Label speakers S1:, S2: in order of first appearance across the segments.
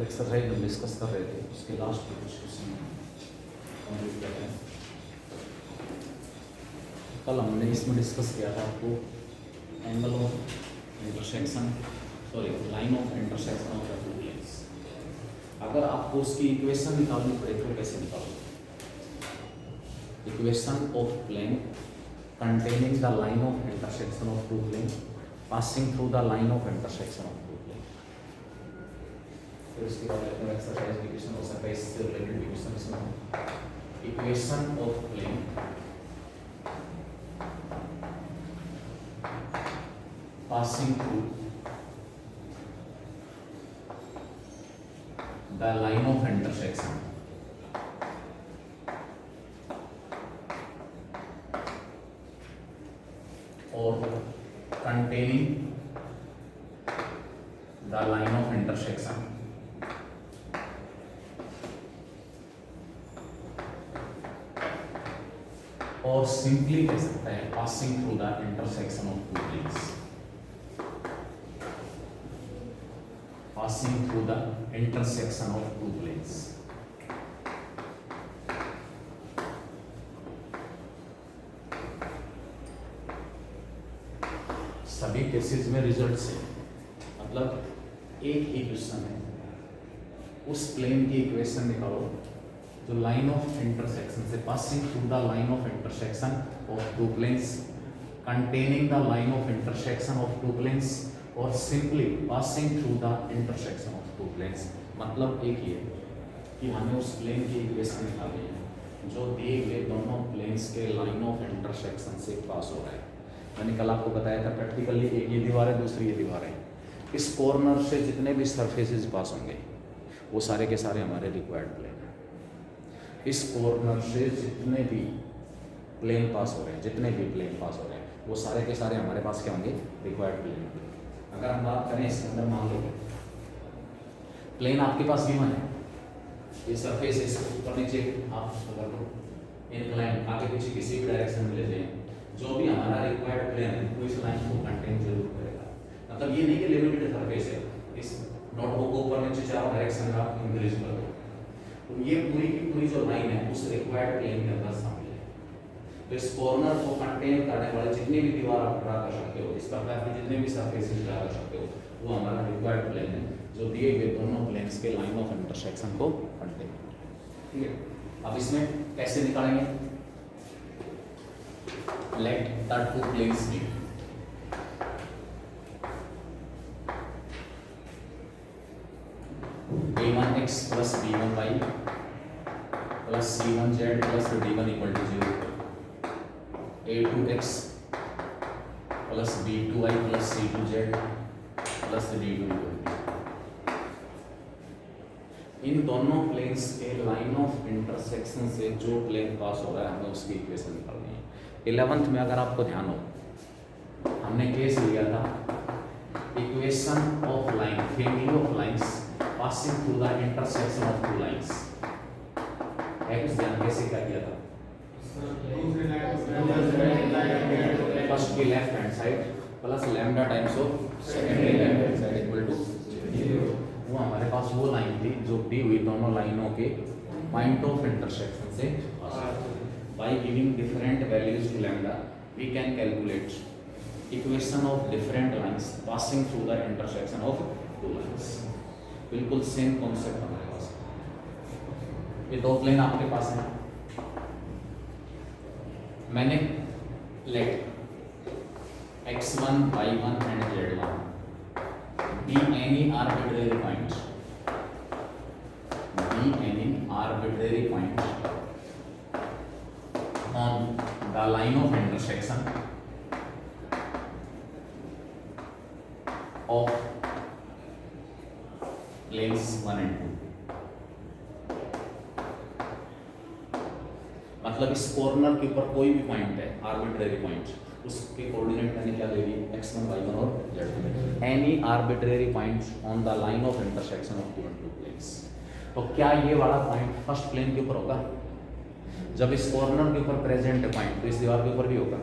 S1: Exercise हम discuss कर रहे थे उसके लास्ट पे कुछ क्वेश्चन कंप्लीट कर रहे हैं। कल हमने इसमें डिस्कस किया था आपको angle of intersection line of intersection of the two planes. अगर आपको उसकी इक्वेशन निकालनी पड़े तो कैसे निकालोगे? Equation of plane containing the line of intersection of two planes passing through the line of intersection of two planes। फिर उसके बाद लेते हैं एक्सरसाइज की क्वेश्चन हो सकता है इससे रिलेटेड क्वेश्चन इसमें equation of plane passing through the line of intersection or containing the line of intersection और सिंपली कह सकते हैं passing through the intersection of two planes. Passing through the intersection of two planes. सभी cases में result से मतलब एक ही question है, उस प्लेन की इक्वेशन निकालो जो लाइन ऑफ इंटरसेक्शन से passing through the line of intersection of two planes containing the line of intersection of two planes और simply passing through the intersection of two planes. मतलब एक ही है कि हमें उस प्लेन की इक्वेशन निकालनी है जो दिए हुए दोनों प्लेन्स के लाइन ऑफ इंटरसेक्शन से पास हो रहा है। मैंने कल आपको बताया था प्रैक्टिकली एक ये दीवार है, दूसरी ये दीवार है। इस कॉर्नर से जितने भी सरफेसेस पास होंगे वो सारे के सारे हमारे रिक्वायर्ड प्लेन हैं। इस कॉर्नर से जितने भी प्लेन पास हो रहे हैं, जितने भी प्लेन पास हो रहे हैं वो सारे के सारे हमारे पास क्या होंगे? Required plane. अगर हम बात करें इसके अंदर मान लो प्लेन आपके पास गिवन है, ये सरफेस है, इसको ऊपर नीचे आप अगर लो इनक्लाइन आगे पीछे किसी भी डायरेक्शन में ले जाएं, जो भी हमारा रिक्वायर्ड प्लेन है वो इस लाइन को कंटेन जरूर करेगा। मतलब ये नहीं कि लिमिटेड सरफेस है, इस नोटबुक को ऊपर नीचे चारों डायरेक्शन में आप इंक्रीज कर दो तो ये पूरी की पूरी जो लाइन है उस रिक्वायर्ड प्लेन के अंदर शामिल है। तो इस कॉर्नर को कंटेन करने वाले जितनी भी दीवार आप ड्रा कर सकते हो, इस प्रकार के जितने भी सरफेसेस ड्रा कर सकते हो वो हमारा रिक्वायर्ड प्लेन है जो दिए गए दोनों प्लेन्स के लाइन ऑफ इंटरसेक्शन को कंटेन करता है। ठीक है, अब इसमें कैसे निकालेंगे? Let the two planes meet. A1x plus B1y plus C1z plus D1 equal to 0. A2x plus B2y plus C2z plus D2 equal to 0. इन दोनों प्लेन्स के लाइन ऑफ इंटरसेक्शन से जो प्लेन पास हो रहा है हमें उसकी इक्वेशन निकालनी है। 11th में अगर आपको ध्यान हो हमने केस लिया था equation of line, family of lines passing through the intersection of two lines. कुछ ध्यान कैसे क्या किया था? फर्स्ट की left hand side plus lambda times of second की left hand side equal to 0। वो हमारे पास वो लाइन थी जो दी हुई दोनों लाइनों के पॉइंट ऑफ इंटरसेक्शन से by giving different values to lambda we can calculate equation of different lines passing through the intersection of two lines। बिल्कुल सेम कॉन्सेप्ट हमारे पास। ये दो प्लेन आपके पास हैं, मैंने late x1 y1 and z1 be any arbitrary point on the line of intersection of planes 1 and 2। मतलब इस corner के ऊपर कोई भी पॉइंट है आर्बिट्रेरी पॉइंट, उसके कोऑर्डिनेट मैंने क्या ले ली? x1 y1 और z1। Any arbitrary point on the line of intersection of given two planes. तो क्या ये वाला पॉइंट फर्स्ट प्लेन के ऊपर होगा? जब इस कॉर्नर के ऊपर प्रेजेंट है पॉइंट तो इस दीवार के ऊपर भी होगा,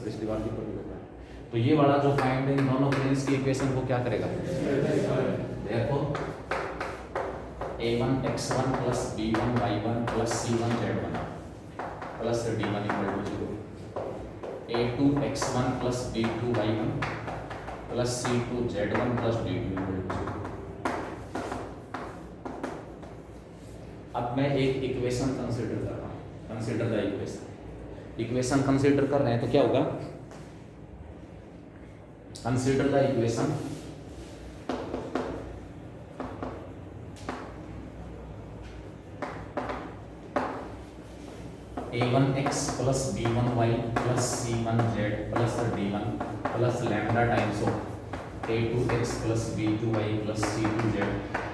S1: इस दीवार के ऊपर भी होगा। तो ये वाला जो पॉइंट है इन दोनों प्लेन्स की इक्वेशन को क्या करेगा? देखो a1x1 plus b1y1 plus c1z1 plus d1 equal to 0, a2x1 plus b2y1 plus c2z1 plus d2 equal to 0। अब मैं एक इक्वेशन कंसीडर कर रहा हूँ, कंसीडर द इक्वेशन कंसीडर कर रहे हैं तो क्या होगा, consider the equation a1x plus b1y plus c1z plus d1 plus lambda times of a2x plus b2y plus c2z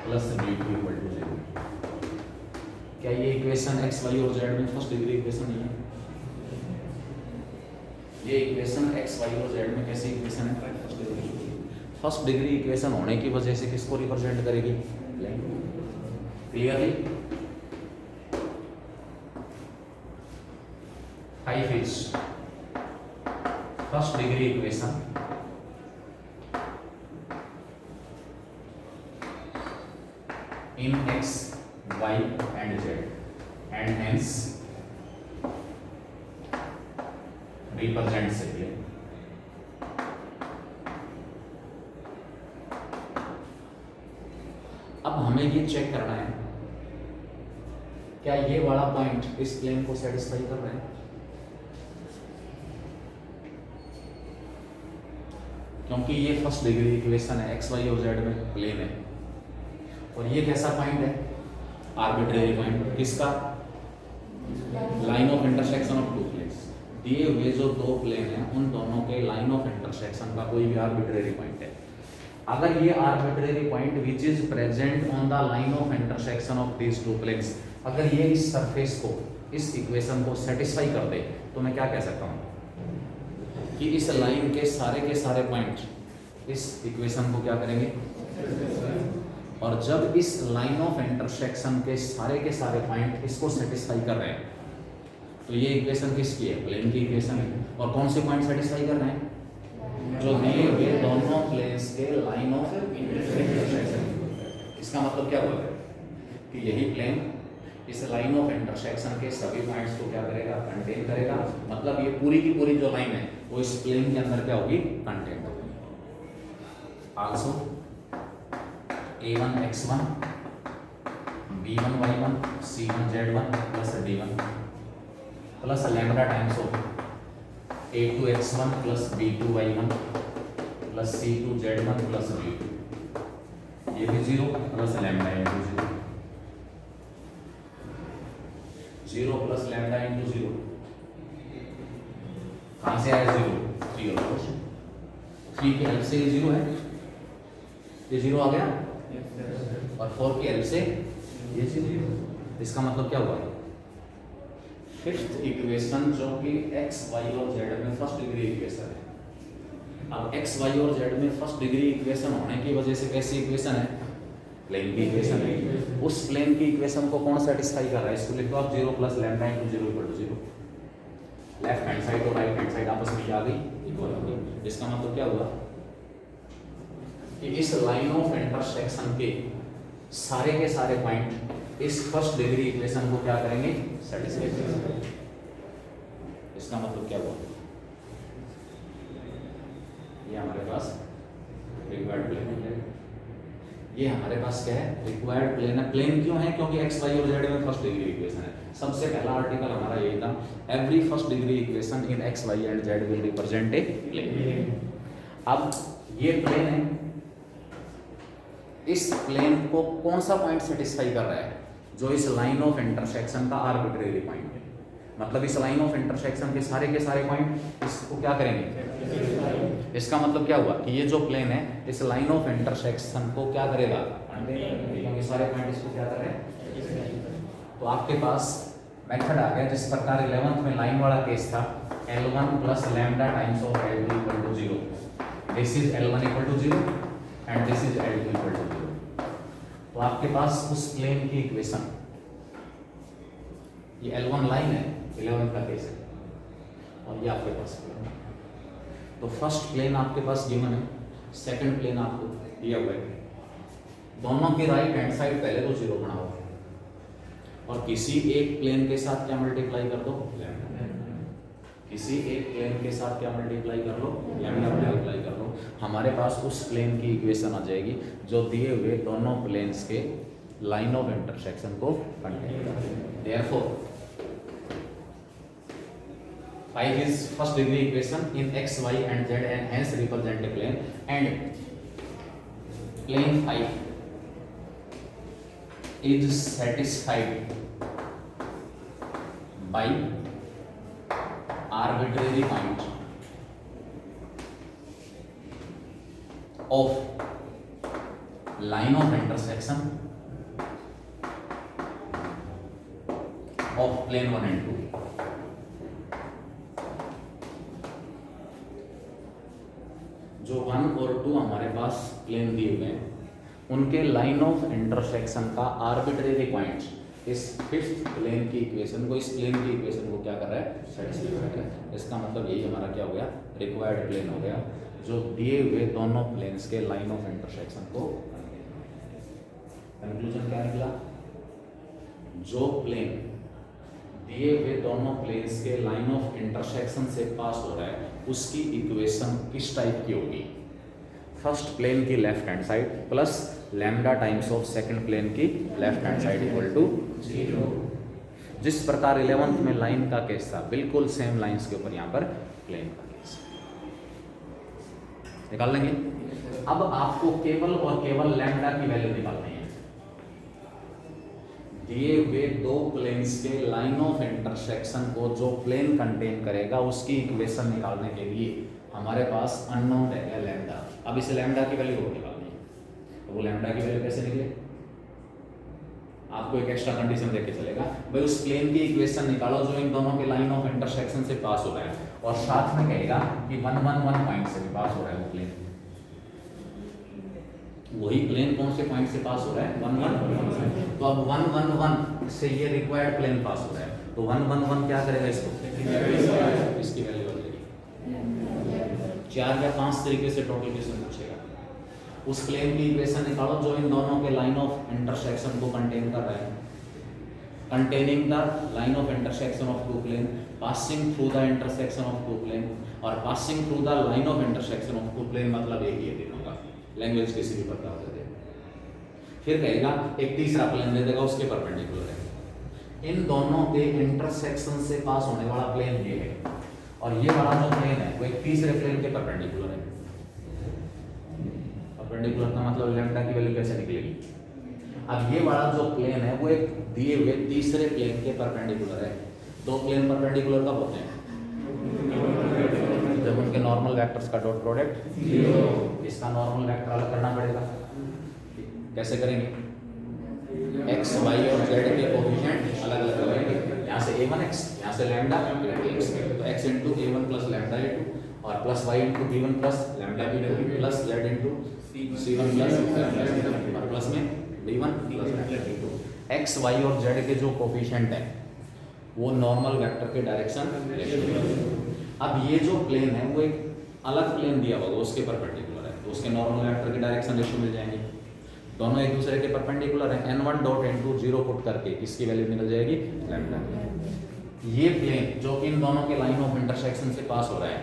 S1: plus d2 equal to 0। क्या ये इक्वेशन x, y और z में फर्स्ट डिग्री इक्वेशन नहीं है? ये इक्वेशन x, y और z में कैसी इक्वेशन है? फर्स्ट डिग्री इक्वेशन होने की वजह से किसको रिप्रेजेंट करेगी? Clearly? 5 is first degree equation in x, y and z and hence represents a plane। अब हमें ये चेक करना है क्या ये वाला पॉइंट इस प्लेन को सेटिस्फाई कर रहा है। क्योंकि ये फर्स्ट डिग्री इक्वेशन है, एक्स वाई और जेड में प्लेन है और ये कैसा पॉइंट है? Arbitrary point. किसका? Line of intersection of two planes. दिए हुए जो दो प्लेन हैं उन दोनों के लाइन ऑफ इंटरसेक्शन का कोई भी आर्बिट्रेरी पॉइंट है। अगर ये arbitrary point which is present on the line of intersection of these two planes, अगर ये इस सरफेस को, इस इक्वेशन को सेटिस्फाई कर दे तो मैं क्या कह सकता हूँ कि इस लाइन के सारे पॉइंट इस इक्वेशन को क्या करेंगे। और जब इस लाइन ऑफ इंटरसेक्शन के सारे पॉइंट इसको सेटिस्फाई कर रहे हैं तो ये इक्वेशन किसकी है? प्लेन की इक्वेशन है। और कौन से पॉइंट सेटिस्फाई कर रहे हैं? जो दिए हुए दोनों प्लेन्स के लाइन ऑफ इंटरसेक्शन। इसका मतलब क्या हुआ कि यही प्लेन इस लाइन ऑफ इंटरसेक्शन के सभी पॉइंट्स को क्या करेगा? कंटेन करेगा। मतलब ये पूरी की पूरी जो लाइन है वो इस प्लेन के अंदर क्या होगी? कंटेन होगी। Also a1x1 b1y1 c1z1 plus d1 plus lambda times of a2x1 plus b2y1 plus c2z1 plus d2, ये भी 0 plus lambda into 0 plus lambda into 0। कहाँ से आया 0? 3 और 3 की हेल्प से ये 0 है, ये 0 आ गया और 4 की हेल्प से ये 0। इसका मतलब क्या हुआ? फिफ्थ इक्वेशन जो कि x, y और z में फर्स्ट डिग्री इक्वेशन है। अब x, y और z में फर्स्ट डिग्री इक्वेशन होने की वजह से कैसी इक्वेशन है? प्लेन की इक्वेशन है। उस प्लेन की इक्वेशन को कौन सेटिस्फाई कर रहा है? इसको लिख दो आप 0 plus lambda into 0 equal to 0। Left hand side और राइट हैंड साइड आपस में आ गई, इक्वल हो गई। इसका मतलब क्या हुआ कि इस लाइन ऑफ इंटरसेक्शन के सारे पॉइंट इस फर्स्ट डिग्री इक्वेशन को क्या करेंगे? सेटिस्फाई करेंगे। इसका मतलब क्या हुआ? ये हमारे पास रिक्वायर्ड प्लेन है। ये हमारे पास क्या है? रिक्वायर्ड प्लेन है। प्लेन क्यों है? क्योंकि एक्स, वाई और जेड में फर्स्ट डिग्री इक्वेशन है। सबसे पहला आर्टिकल हमारा यही था, every first degree equation in x, y and z will represent a plane. अब ये प्लेन है, इस प्लेन को कौन सा पॉइंट सेटिस्फाई कर रहा है? जो इस लाइन ऑफ इंटरसेक्शन का आर्बिट्रेरी पॉइंट है। मतलब इस लाइन ऑफ इंटरसेक्शन के सारे पॉइंट इसको क्या करेंगे? इसका मतलब क्या हुआ कि ये जो प्लेन है इस लाइन ऑफ इंटरसेक्शन को क्या करेगा? क्योंकि सारे पॉइंट इसको क्या कर रहे हैं। तो आपके पास मेथड आ गया जिस प्रकार 11th में लाइन वाला केस था, L1 plus lambda times of L2 equal to 0। This is L1 equal to 0 and this is L2 equal to 0। तो आपके पास उस प्लेन की इक्वेशन, ये L1 लाइन है, 11th का केस है और ये आपके पास प्लेन। तो फर्स्ट प्लेन आपके पास गिवन है, सेकंड प्लेन आपको दिया हुआ है। दोनों की राइट हैंड साइड पहले तो 0 बनाओ और किसी एक प्लेन के साथ क्या मल्टीप्लाई कर दो, लैम्डा। किसी एक प्लेन के साथ क्या मल्टीप्लाई कर लो, लैम्डा मल्टीप्लाई कर लो। हमारे पास उस प्लेन की इक्वेशन आ जाएगी जो दिए हुए दोनों प्लेन्स के लाइन ऑफ इंटरसेक्शन को कंटेन करती है। Therefore 5 is first degree equation in x, y and z and hence represent a plane, and plane 5 is satisfied by arbitrary point of line of intersection of plane 1 and 2. जो 1 और 2 हमारे पास plane दिए हुए हैं उनके line of intersection का arbitrary point इस fifth plane की इक्वेशन को, इस प्लेन की इक्वेशन को क्या कर रहा है, सेटिस्फाई कर रहा है। इसका मतलब यही हमारा क्या हो गया, रिक्वायर्ड प्लेन हो गया जो दिए हुए दोनों प्लेन्स के लाइन ऑफ इंटरसेक्शन को। कंक्लूजन क्या निकला, जो प्लेन दिए हुए दोनों प्लेन्स के लाइन ऑफ इंटरसेक्शन से पास हो रहा है उसकी इक्वेशन किस टाइप की होगी, फर्स्ट प्लेन की left hand side plus lambda times of second plane की left hand side equal to 0। जिस प्रकार 11th में लाइन का केस था बिल्कुल सेम लाइंस के ऊपर यहाँ पर प्लेन का केस निकाल लेंगे। अब आपको केवल और केवल लैम्डा की वैल्यू निकालनी है। दिए हुए दो प्लेन्स के लाइन ऑफ इंटरसेक्शन को जो प्लेन कंटेन करेगा उसकी इक्वेशन निकालने के लिए हमारे पास अननोन रह गया लैम्डा। अब इस लैम्डा की वैल्यू को निकालनी है, तो वो लैम्डा की वैल्यू कैसे निकले, आपको एक एक्स्ट्रा कंडीशन देके चलेगा भाई उस प्लेन की इक्वेशन निकालो जो इन दोनों के लाइन ऑफ इंटरसेक्शन से पास हो रहा है और साथ में कहेगा कि 1 1 1 पॉइंट से भी पास हो रहा है वो प्लेन। वही प्लेन कौन से पॉइंट से पास हो रहा है, 1 1 1। तो अब 1 1 1 से ये रिक्वायर्ड प्लेन पास हो रहा है, तो 1 1 1 क्या करेगा इसको, इसकी वैल्यू बदलेगी। 4 या 5 तरीके से टोटल क्वेश्चन पूछेगा। उस प्लेन की इक्वेशन निकालो जो इन दोनों के लाइन ऑफ इंटरसेक्शन को कंटेन कर रहा है, containing the line of intersection of two plane, passing through the intersection of two plane, और passing through the line of intersection of two plane मतलब एक ही तीनों का, लैंग्वेज किसी भी प्रकार से दे। फिर कहेगा एक तीसरा प्लेन दे देगा उसके परपेंडिकुलर है। इन दोनों के इंटरसेक्शन से पास होने वाला प्लेन ये है और ये वाला जो प्लेन है वो एक तीसरे प्लेन के परपेंडिकुलर है। परपेंडिकुलर का मतलब लैम्डा की वैल्यू कैसे निकलेगी। अब ये वाला जो प्लेन है वो एक दिए हुए तीसरे प्लेन के परपेंडिकुलर है। दो प्लेन परपेंडिकुलर कब होते हैं, जब उनके नॉर्मल वेक्टर्स का डॉट प्रोडक्ट 0। इसका नॉर्मल वेक्टर अलग करना पड़ेगा, कैसे करेंगे, x y और z के कोएफिशिएंट अलग अलग करेंगे। यहाँ से a1x, यहाँ से लैम्डा x, तो x into a1 plus lambda a2 और plus y into b1 plus lambda b2 plus z into c1 plus lambda और प्लस में d1 plus lambda d2। x y और z के जो कोएफिशिएंट है वो नॉर्मल वेक्टर के डायरेक्शन। अब ये जो प्लेन है वो एक अलग प्लेन दिया होगा उसके परपेंडिकुलर है, तो उसके नॉर्मल वेक्टर की डायरेक्शन रेशियो मिल जाएंगे। दोनों एक दूसरे के परपेंडिकुलर है, n1 डॉट n2 0 पुट करके इसकी वैल्यू निकल जाएगी लैम्डा। ये प्लेन जो कि इन दोनों के लाइन ऑफ इंटरसेक्शन से पास हो रहा है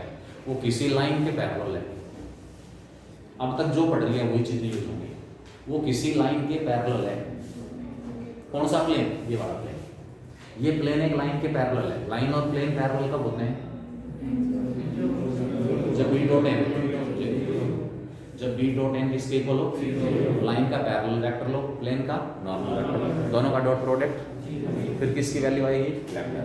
S1: वो किसी लाइन के पैरेलल है। अब तक जो पढ़ लिया वही चीजें यूज होंगी, वो किसी लाइन के पैरेलल है। कौन सा प्लेन, ये वाला प्लेन। ये प्लेन एक लाइन के पैरेलल है। लाइन और प्लेन पैरेलल कब होते हैं, जब b डॉट n, जब b डॉट n किसके इक्वल हो, लाइन का पैरेलल वेक्टर लो, प्लेन का नॉर्मल वेक्टर, दोनों का डॉट प्रोडक्ट, फिर किसकी वैल्यू आएगी लैम्डा।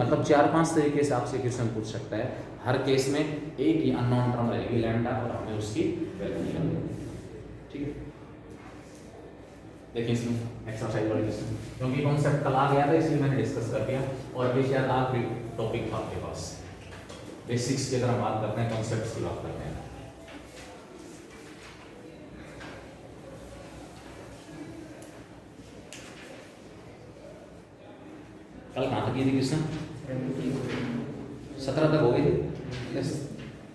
S1: मतलब 4-5 तरीके से आपसे क्वेश्चन पूछ सकता है। हर केस में एक ही अननोन टर्म रहेगी लैम्डा और हमें उसकी वैल्यू निकालनी है। ठीक है, देखिए इसमें एक्सरसाइज वाली क्वेश्चन, क्योंकि कॉन्सेप्ट कल आ गया था इसलिए मैंने डिस्कस कर दिया और ये शायद आखिरी टॉपिक था आपके पास। बेसिक्स की तरह बात करते हैं, कॉन्सेप्ट्स की बात करते हैं। कल कहाँ तक की थी क्वेश्चन, 17 तक हो गई थी।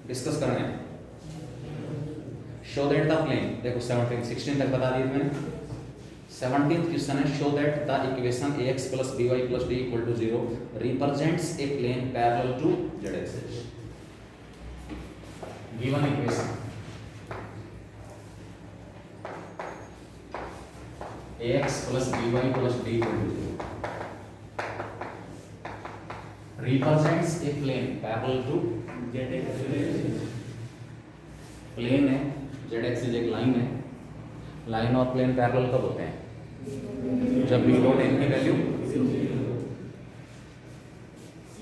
S1: डिस्कस करना है शो दैट द प्लेन, देखो 16 तक बता दिया मैंने। 17th क्वेश्चन है, show that the equation ax plus by plus d equal to 0 represents a plane parallel to z axis. Given equation ax plus by plus d equal to 0 represents a plane parallel to z axis. Plane है, z axis एक line है, line और plane parallel कब होते हैं? जब b dot n की value,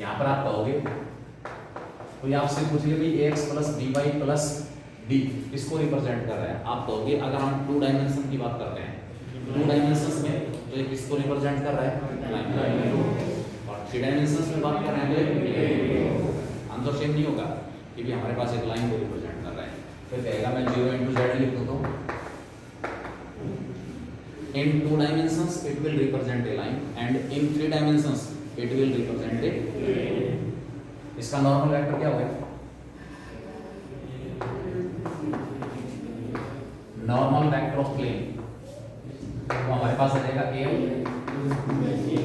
S1: यहां पर आप कहोगे तो ये आपसे पूछ लिया भाई ax plus by plus d इसको रिप्रेजेंट कर रहा है। आप कहोगे अगर हम 2 डायमेंशन की बात करते हैं, 2 डायमेंशंस में तो ये किसको रिप्रेजेंट कर रहा है? लाइन। और 3 डायमेंशंस में बात कर रहे हैं तो आंसर सेम नहीं होगा, क्योंकि हमारे पास एक लाइन को रिप्रेजेंट कर रहा है। फिर कहेगा मैं 0 into z लिख दूँ तो in 2 dimensions it will represent a line and in 3 dimensions it will represent a plane. इसका नॉर्मल वेक्टर क्या होगा? नॉर्मल वेक्टर ऑफ प्लेन तो हमारे पास आ जाएगा a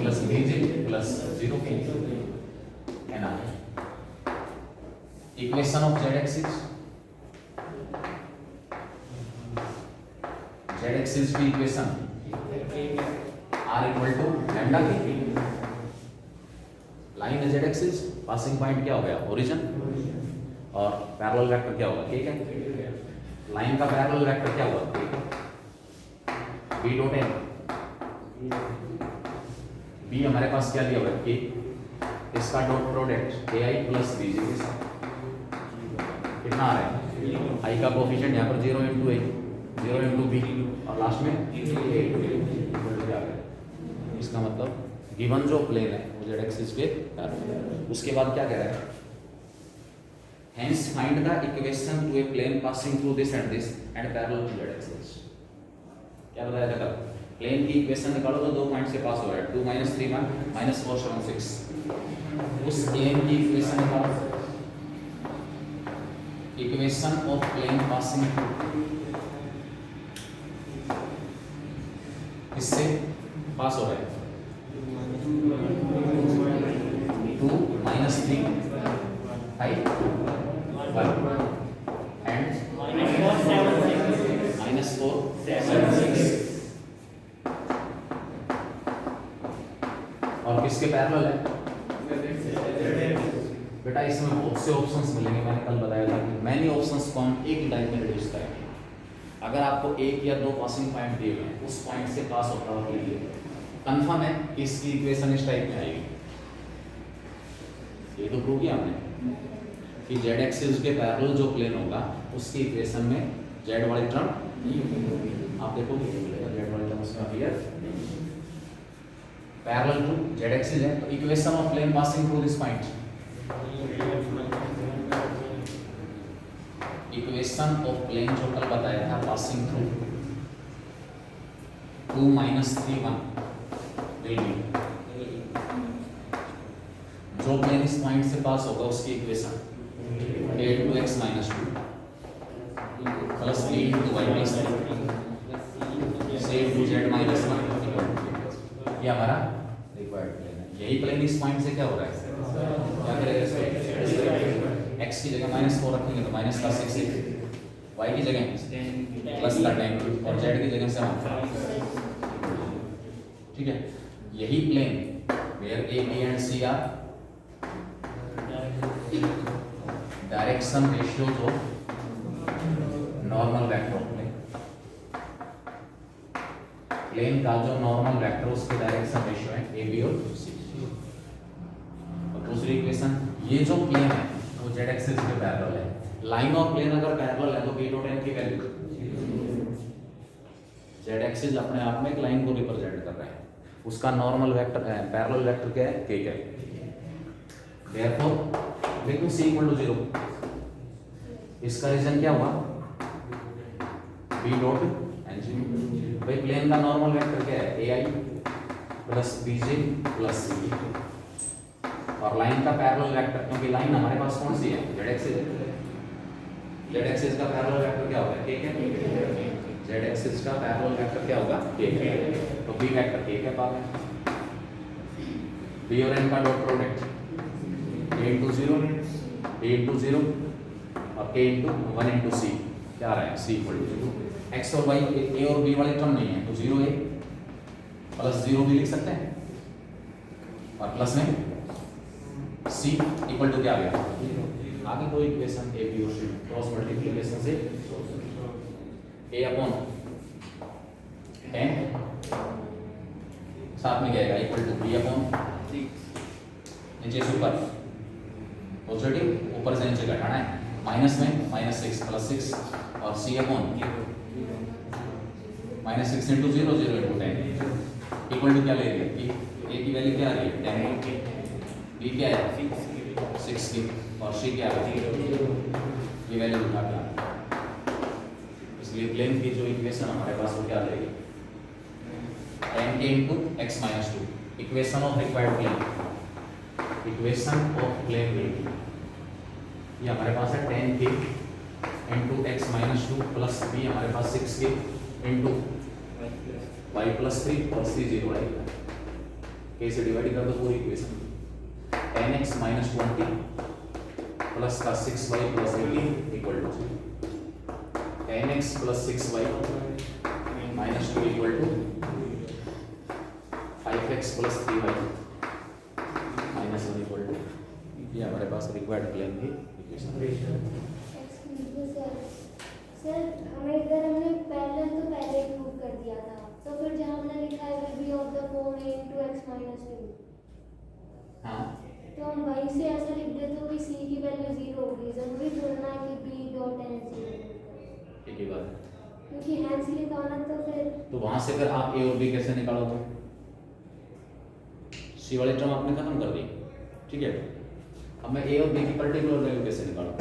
S1: प्लस bj प्लस 0 है ना। Equation of z axis, z axis की equation r equal to lambda की, लाइन है z एक्सिस, पासिंग पॉइंट क्या हो गया? ओरिजिन, और पैरेलल वेक्टर क्या होगा? ठीक है, लाइन का पैरेलल वेक्टर क्या होगा? b डॉट n, b हमारे पास क्या दिया हुआ है? k, इसका dot product ai plus bj के साथ कितना आ रहा है? i का कोफिशिएंट यहाँ पर 0 into a 0 into b और लास्ट में a। इसका मतलब गिवन जो प्लेन है वो z एक्सिस पे पैरेलल है। उसके बाद क्या कह रहा है? Hence find the equation to a plane passing through this and this and parallel to z axis. क्या बताया था कल? प्लेन की इक्वेशन निकालो तो 2 पॉइंट से पास हो रहा है, 2 - 3 - 4 7 6। उस प्लेन की इक्वेशन निकालो, equation of plane passing through, इससे पास हो रहा है 2 - 3 5 1 and -4 7 6 और किसके पैरेलल है? बेटा इसमें बहुत से ऑप्शंस मिलेंगे, मैंने कल बताया था कि मैनी ऑप्शंस को हम एक लाइन में रिड्यूस करेंगे। अगर आपको 1 या 2 पासिंग पॉइंट दिए हुए हैं, उस पॉइंट से पास होता हुआ कंफर्म है कि इसकी इक्वेशन इस टाइप में आएगी। ये तो प्रूव किया हमने कि z एक्सिस के पैरेलल जो प्लेन होगा उसकी इक्वेशन में z वाली टर्म नहीं होगी। आप देखोगे z वाली टर्म उसमें appear parallel to z axis है, तो equation of plane passing through this point, equation of plane जो कल बताया था पासिंग थ्रू 2 - 3 1 विल बी, जो प्लेन इस पॉइंट से पास होगा उसकी equation a into x - 2 plus b into y plus 3 c into z - 1 equal to, ये हमारा रिक्वायर्ड प्लेन है। यही प्लेन इस पॉइंट से क्या हो रहा है? क्या करेगा इसको? x की जगह -4 रखेंगे तो माइनस का 6, y की जगह प्लस का 10 और z की जगह 7। ठीक है, यही plane where a b and c are direction ratios of normal vector of plane, plane का जो नॉर्मल वेक्टर उसके डायरेक्शन रेशियो है ए बी और सी। और दूसरी इक्वेशन, ये जो प्लेन है वो z एक्सिस के पैरेलल है, लाइन और प्लेन अगर पैरेलल है तो b डॉट n की वैल्यू, z एक्सिस अपने आप में एक लाइन को रिप्रेजेंट कर रहा है, उसका नॉर्मल वेक्टर पैरेलल वेक्टर क्या है? k है। देयरफॉर देखो c इक्वल टू 0, इसका रीजन क्या हुआ? b dot n। भाई प्लेन का नॉर्मल वेक्टर क्या है? ai plus bj plus c, और लाइन का पैरेलल वेक्टर, क्योंकि लाइन हमारे पास कौन सी है? z एक्सिस है, z एक्सिस का पैरेलल वेक्टर क्या होता है? k है। एक्सिस का पैरेलल वेक्टर क्या होगा k है, तो b वेक्टर k के पास है, b और n का dot product a into 0 a into 0 और k इंटू 1 इंटू c क्या आ रहा है c इक्वल टू x और y a और b वाले टर्म नहीं है तो 0a प्लस 0 भी लिख सकते हैं और प्लस में c इक्वल टू क्या आ गया आगे दो इक्वेशन a b और c क्रॉस मल्टीप्लिकेशन से a अपॉन n साथ में क्या आएगा इक्वल टू b अपॉन नीचे से ऊपर पॉजिटिव ऊपर से नीचे घटाना है माइनस में -6 प्लस 6 और c upon -6 into 0 0 into 10 equal to क्या ले रही है a की वैल्यू क्या आ रही है 10 b क्या है 6 की और c क्या है ये वैल्यू उठा के इसलिए प्लेन की जो इक्वेशन हमारे पास वो क्या रहेगी tan k into x minus 2 equation of required plane equation of plane ये हमारे पास है tan k into x minus 2 plus b हमारे पास 6k इंटू y प्लस 3 और c 0 है k से डिवाइड कर दो पूरी equation tan x minus 20 plus का 6y plus 18 equal to tan x plus 6y minus 2 equal to 5x plus 3y minus 1 equal to ये हमारे पास रिक्वायर्ड प्लेन की इक्वेशन।
S2: सर हमें इधर हमने पैरेलल तो पहले प्रूव कर दिया था तो फिर जहाँ हमने लिखा है will be of the form a into x minus 2
S1: हाँ
S2: तो हम वहीं से ऐसा लिख देते हो कि c की वैल्यू 0 होगी जरूरी थोड़ा ना कि b डॉट n 0
S1: ठीक है बात
S2: क्योंकि हैंस लिखा होना तो फिर
S1: तो वहां से फिर आप a और b कैसे निकालोगे c वाले टर्म आपने खत्म कर दी ठीक है अब मैं a और b की पर्टिकुलर वैल्यू कैसे निकालूं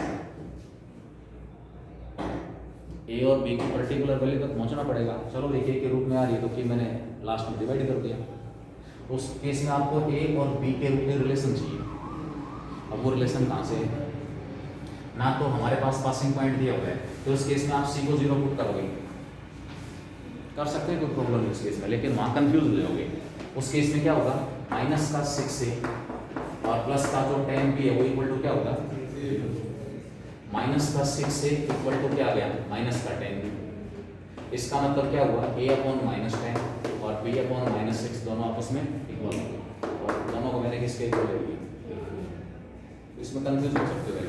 S1: a और b की पर्टिकुलर वैल्यू तक पहुंचना पड़ेगा चलो देखिए के रूप में आ रही है तो कि मैंने लास्ट में डिवाइड कर दिया उस केस में आपको a और b के रूप में रिलेशन चाहिए अब वो रिलेशन कहाँ से है ना तो हमारे पास पासिंग पॉइंट दिया हुआ है तो उस केस में आप c को 0 पुट करोगे कर सकते हैं कोई प्रॉब्लम नहीं उस केस में लेकिन वहाँ कंफ्यूज हो जाओगे उस केस में क्या होगा माइनस का 6 से और प्लस का जो tan b है वो इक्वल टू क्या होगा माइनस का 6 से इक्वल टू क्या आ गया माइनस का 10 इसका मतलब क्या हुआ a अपॉन माइनस 10 और b अपॉन माइनस 6 दोनों आपस में इक्वल होंगे और दोनों को मैंने किसके इक्वल ले लिया इसमें कंफ्यूज हो सकते हो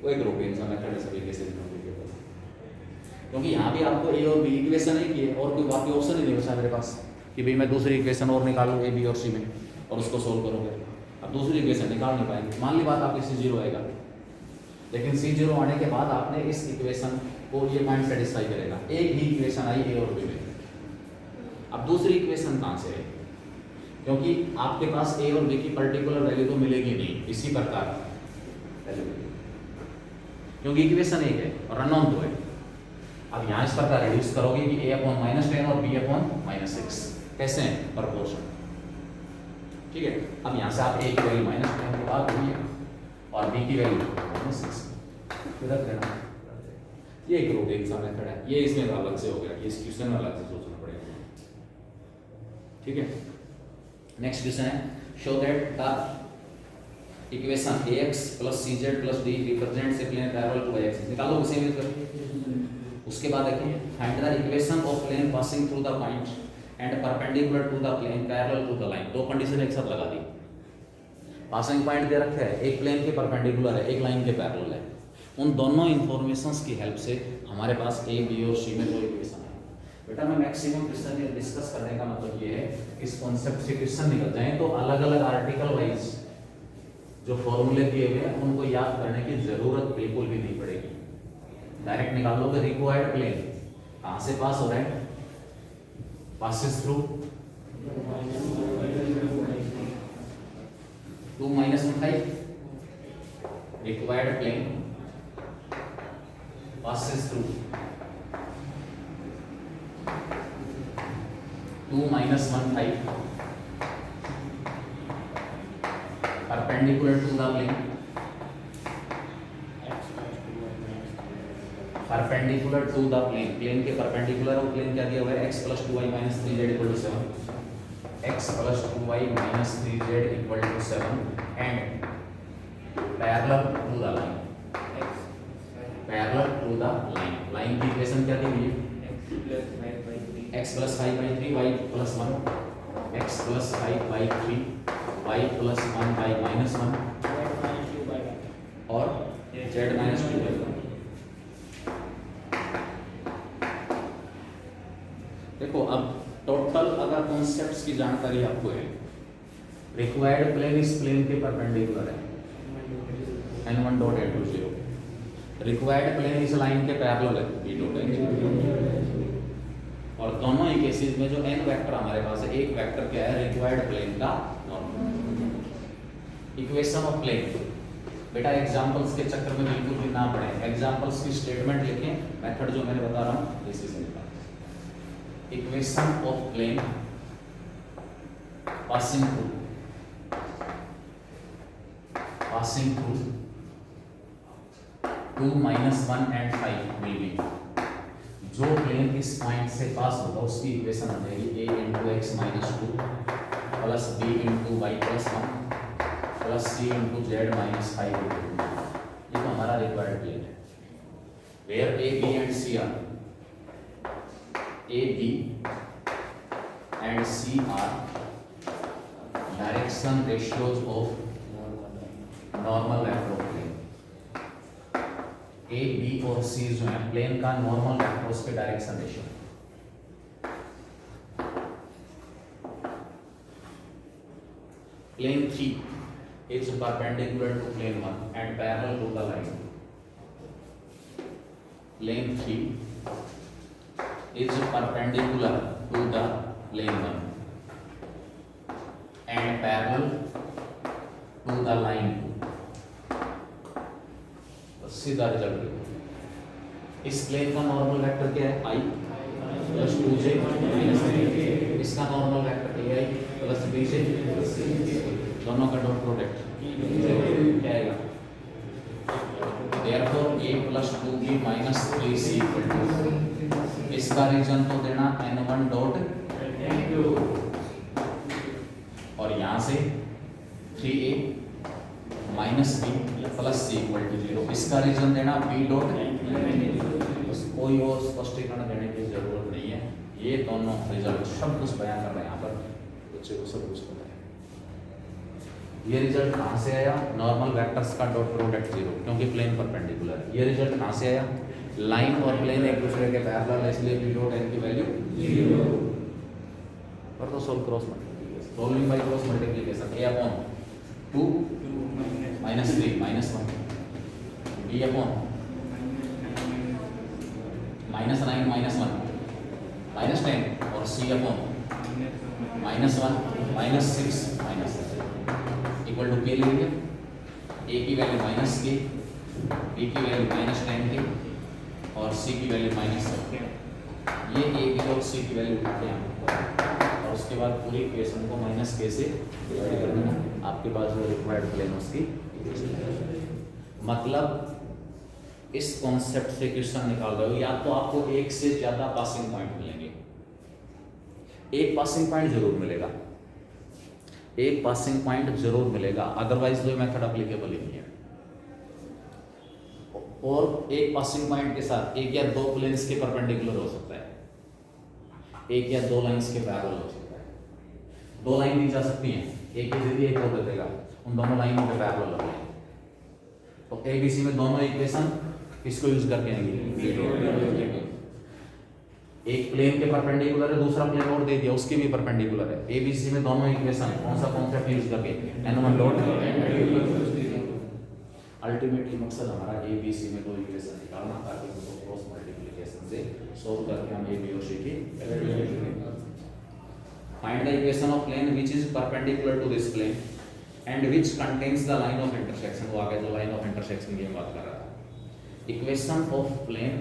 S1: वो एक ग्रुपिंग मेथड है सभी केसेस में क्योंकि यहाँ भी आपको a और b इक्वेशन ही की है और कोई बाकी ऑप्शन ही नहीं बचा मेरे पास कि भाई मैं दूसरी इक्वेशन और निकालूँ a b और c में और उसको सोल्व करोगे अब दूसरी इक्वेशन निकाल नहीं पाएंगे मान ली बात आपकी c 0 आएगा लेकिन c0 आने के बाद आपने इस इक्वेशन को ये पॉइंट सेटिस्फाई करेगा एक ही इक्वेशन आई a और b में अब दूसरी इक्वेशन कहाँ से है क्योंकि आपके पास a और b की पर्टिकुलर वैल्यू तो मिलेगी नहीं इसी प्रकार क्योंकि इक्वेशन एक है और अननोन 2 है अब यहाँ इस प्रकार रिड्यूस करोगे कि a अपॉन माइनस 10 और b अपॉन माइनस 6 कैसे हैं प्रपोर्शन ठीक है अब यहाँ से आप a की वैल्यू माइनस 10 के बाद हुई है और b की वैल्यू माइनस 6 रख देना ये एक रूटीन सा मेथड है ये इसमें अलग से हो गया कि इस क्वेश्चन में अलग से सोचना पड़ेगा ठीक है नेक्स्ट क्वेश्चन है show that the equation ax plus cz plus d represents a plane parallel to y axis निकालो उसे यूज कर उसके बाद देखिए find the equation of plane passing through the point and perpendicular to the plane parallel to the line दो condition एक साथ लगा दी पासिंग पॉइंट दे रखा है एक प्लेन के परपेंडिकुलर है एक लाइन के पैरेलल है उन दोनों इंफॉर्मेशंस की हेल्प से हमारे पास a b और c में दो इक्वेशन है बेटा मैं मैक्सिमम क्वेश्चन ये डिस्कस करने का मतलब ये है इस कॉन्सेप्ट से क्वेश्चन निकल जाए तो अलग अलग आर्टिकल वाइज जो फॉर्मूले दिए हुए हैं उनको याद करने की जरूरत बिल्कुल भी नहीं पड़ेगी डायरेक्ट निकाल लोगे रिक्वायर्ड प्लेन कहाँ से पास हो रहा है passes through 2 minus 1 5 required plane passes through 2 minus 1 5 perpendicular to the plane perpendicular to the plane, plane के परपेंडिकुलर और प्लेन क्या दिया हुआ है x + 2y - 3z = 7, x + 2y - 3z = 7 and parallel to the line, parallel to the line, line की equation क्या दी हुई है x + 5/3 y + 1, x + 5/3 y + 1/-1 और z - 2/1। देखो अब टोटल अगर कॉन्सेप्ट्स की जानकारी आपको है, रिक्वायर्ड प्लेन इस प्लेन के परपेंडिकुलर है n1 dot n2 0, required plane इस लाइन के पैरेलल है b डॉट n2, और दोनों ही केसेस में जो n वेक्टर हमारे पास है, एक वेक्टर क्या है रिक्वायर्ड प्लेन का नॉर्मल। इक्वेशन ऑफ प्लेन, बेटा एग्जांपल्स के चक्कर में बिल्कुल भी ना पड़े, एग्जांपल्स की स्टेटमेंट लिखें, मेथड जो मैंने बता रहा हूं इसी से निकालें। Equation of plane passing through 2 - 1 and 5 will be, जो प्लेन इस पॉइंट से पास होगा उसकी इक्वेशन आ जाएगी a × x - 2 plus b × y + 1 plus c × z - 5 × 2। ये तो हमारा रिक्वायर्ड प्लेन है, where a b and c are a b and c are direction ratios of normal vector of plane। A b और c जो है plane का normal vector, उसके direction ratio. Plane 3 is perpendicular to plane 1 and parallel to the line. Plane 3 is perpendicular to the plane 1 and parallel to the line 2। सीधा result, इस plane का normal vector क्या है i + 2j - 3, इसका normal vector ai + bj, दोनों का dot product क्या आएगा, therefore a + 2b - 3c = इसका रीजन तो देना n1 डॉट n2 और यहाँ से 3a - b + c = 0, इसका रीजन देना b डॉट बस, कोई और स्पष्टीकरण देने की जरूरत नहीं है, ये दोनों रिजल्ट सब कुछ बयां कर रहे हैं यहाँ पर, बच्चे को सब कुछ पता है। ये रिजल्ट कहाँ से आया, नॉर्मल वेक्टर्स का डॉट प्रोडक्ट 0 क्योंकि प्लेन परपेंडिकुलर है। ये रिजल्ट कहाँ से आया, लाइन और प्लेन एक दूसरे के पैरेलल है, इसलिए b डॉट n की वैल्यू 0 पर। तो solve cross multiplication, solving by cross multiplication, a/2 - 3 - 1 b/(-9 - 1 - 10 और c/(-1 - 6 - इक्वल टू k लेंगे, a की वैल्यू -k, b की वैल्यू -10 k और c की वैल्यू -7। ये a की और c की वैल्यू उठाते हैं और उसके बाद पूरी इक्वेशन को -k से डिवाइड कर देना, आपके पास जो रिक्वायर्ड प्लेन उसकी। मतलब इस कॉन्सेप्ट से क्वेश्चन निकाल रहे हो, या तो आपको एक से ज्यादा पासिंग पॉइंट मिलेंगे, एक पासिंग पॉइंट जरूर मिलेगा, एक पासिंग पॉइंट जरूर मिलेगा, अदरवाइज तो मेथड एप्लीकेबल ही नहीं है। और एक पासिंग पॉइंट के साथ एक या दो प्लेन्स के परपेंडिकुलर हो सकता है, एक या दो लाइंस के पैरेलल हो सकता है, दो लाइन दी जा सकती हैं, एक ही दे दी एक और दे देगा, उन दोनों लाइनों के पैरेलल हो गए। तो ए बी सी में दोनों इक्वेशन किसको यूज करके आएंगे, एक प्लेन के परपेंडिकुलर है, दूसरा प्लेन और दे दिया उसके भी परपेंडिकुलर है। ए बी सी में दोनों इक्वेशन कौन सा कॉन्सेप्ट यूज करके, n1 डॉट। अल्टीमेटली मकसद हमारा ए बी सी में दो इक्वेशन निकालना ताकि उनको क्रॉस मल्टीप्लिकेशन से सोल्व करके हम ए बी और सी की find the equation of plane which is perpendicular to this plane and which contains the line of intersection. वो आगे जो लाइन ऑफ इंटरसेक्शन की बात कर रहा था, equation of plane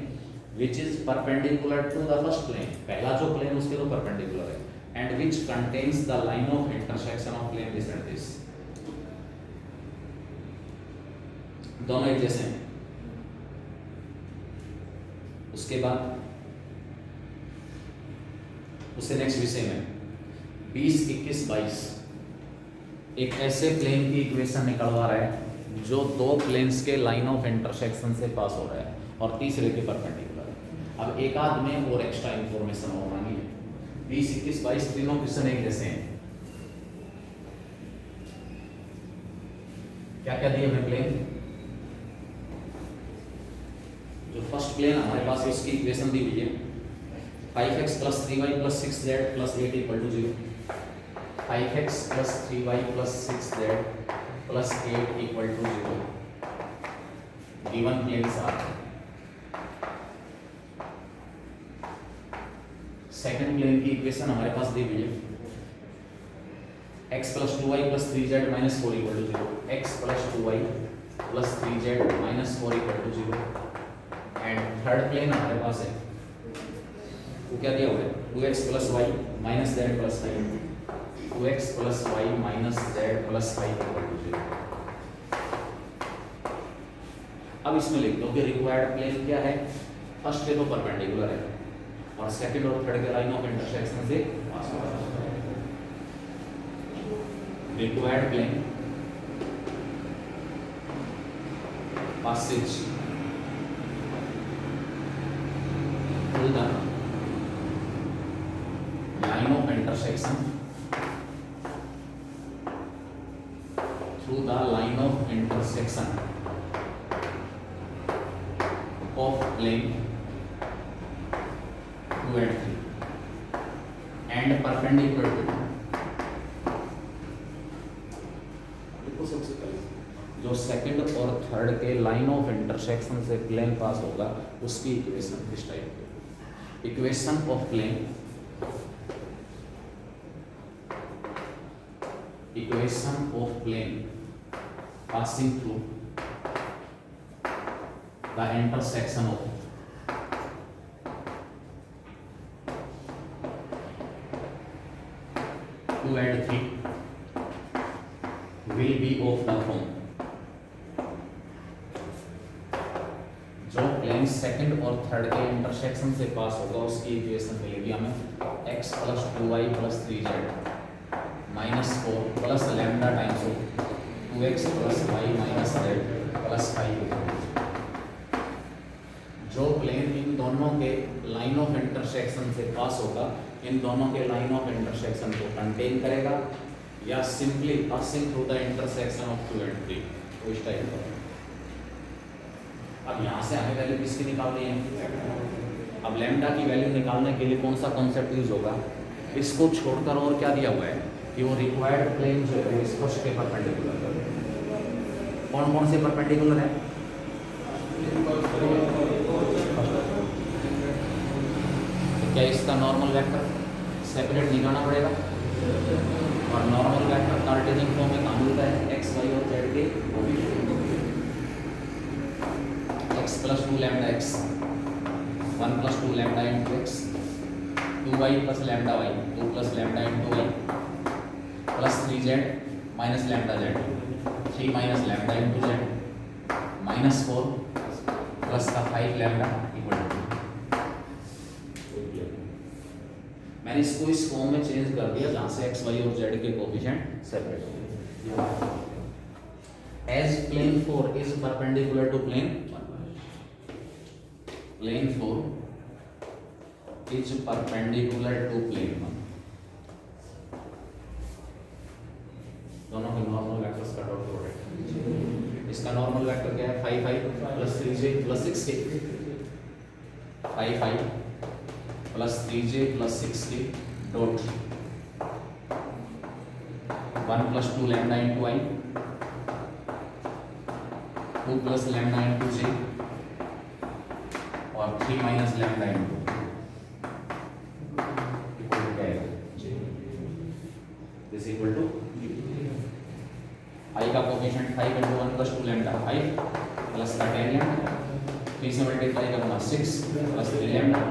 S1: which is perpendicular to the first plane, पहला जो प्लेन उसके तो परपेंडिकुलर है, and which contains the line of intersection of plane this and this। दोनों एक जैसे हैं, उसके बाद उससे नेक्स्ट विषय में 20, 21, 22 एक ऐसे प्लेन की इक्वेशन निकलवा रहा है जो दो प्लेन्स के लाइन ऑफ इंटरसेक्शन से पास हो रहा है और तीसरे के परपेंडिकुलर है। अब एक आध में और एक्स्ट्रा इंफॉर्मेशन और मांगी है। 20, 21, 22 तीनों क्वेश्चन एक जैसे हैं। क्या क्या दिए हमें प्लेन? जो फर्स्ट प्लेन हमारे पास है उसकी इक्वेशन दी हुई है 5x + 3y + 6z + 8 = 0। 5x + 3y + 6z + 8 = 0। Given planes are. Second plane की इक्वेशन हमारे पास दी हुई है x + 2y + 3z - 4 = 0। x + 2y + 3z - 4 = 0। And third plane हमारे पास है वो क्या दिया हुआ है 2x + y - z + 5 2x + y - z + 5 = 0। अब इसमें लिख दो कि रिक्वायर्ड प्लेन क्या है। फर्स्ट के तो परपेंडिकुलर है और सेकंड और थर्ड के लाइन ऑफ इंटरसेक्शन से पास हो रहा है। Required plane passes through the line of intersection of plane 2 and 3 and perpendicular to देखो सबसे पहले जो सेकंड और थर्ड के लाइन ऑफ इंटरसेक्शन से प्लेन पास होगा उसकी इक्वेशन इस टाइप की equation of plane passing through the intersection of two and three will be of the form जो प्लेन सेकंड और थर्ड के इंटरसेक्शन से पास होगा उसकी इक्वेशन मिलेगी हमें x + 2y + 3z -4 + lambda times 2x + y - z + 5 जो प्लेन इन दोनों के लाइन ऑफ इंटरसेक्शन से पास होगा इन दोनों के लाइन ऑफ इंटरसेक्शन को कंटेन करेगा या simply passing through the intersection of 2 and 3 तो इस टाइप का। अब यहाँ से हमें वैल्यू किसकी निकालनी है। अब लैम्डा की वैल्यू निकालने के लिए कौन सा कॉन्सेप्ट यूज होगा। इसको छोड़कर और क्या दिया हुआ है कि वो रिक्वायर्ड प्लेन जो है इस फर्स्ट के परपेंडिकुलर है। कौन कौन से परपेंडिकुलर है। तो क्या इसका नॉर्मल वेक्टर सेपरेट निकालना पड़ेगा और नॉर्मल वेक्टर कार्टेशियन फॉर्म में काम मिलता है x y और z के x + 2 lambda x 1 + 2 lambda into x 2y + lambda y 2 + lambda into y plus 3z minus lambda z 3 minus lambda into z minus 4 plus का 5 lambda equal to मैंने इसको इस फॉर्म में चेंज कर दिया जहाँ से x, y और z के कोफिशिएंट सेपरेट हो गए। As plane 4 is perpendicular to plane 4 is perpendicular to plane 1 दोनों के नॉर्मल वेक्टर्स का डॉट प्रोडक्ट। इसका नॉर्मल वेक्टर क्या है 5 5 + 3j + 6k 5 5 + 3j + 6k dot 1 + 2 lambda into i 2 + lambda into j और 3 - लैम्डा into इक्वल टू क्या है j this equal to i का कोफिशिएंट 5 × 1 + 2 लैम्डा 5 प्लस का 10 लैम्डा 3 से मल्टीप्लाई करूँगा 6 प्लस 3 लैम्डा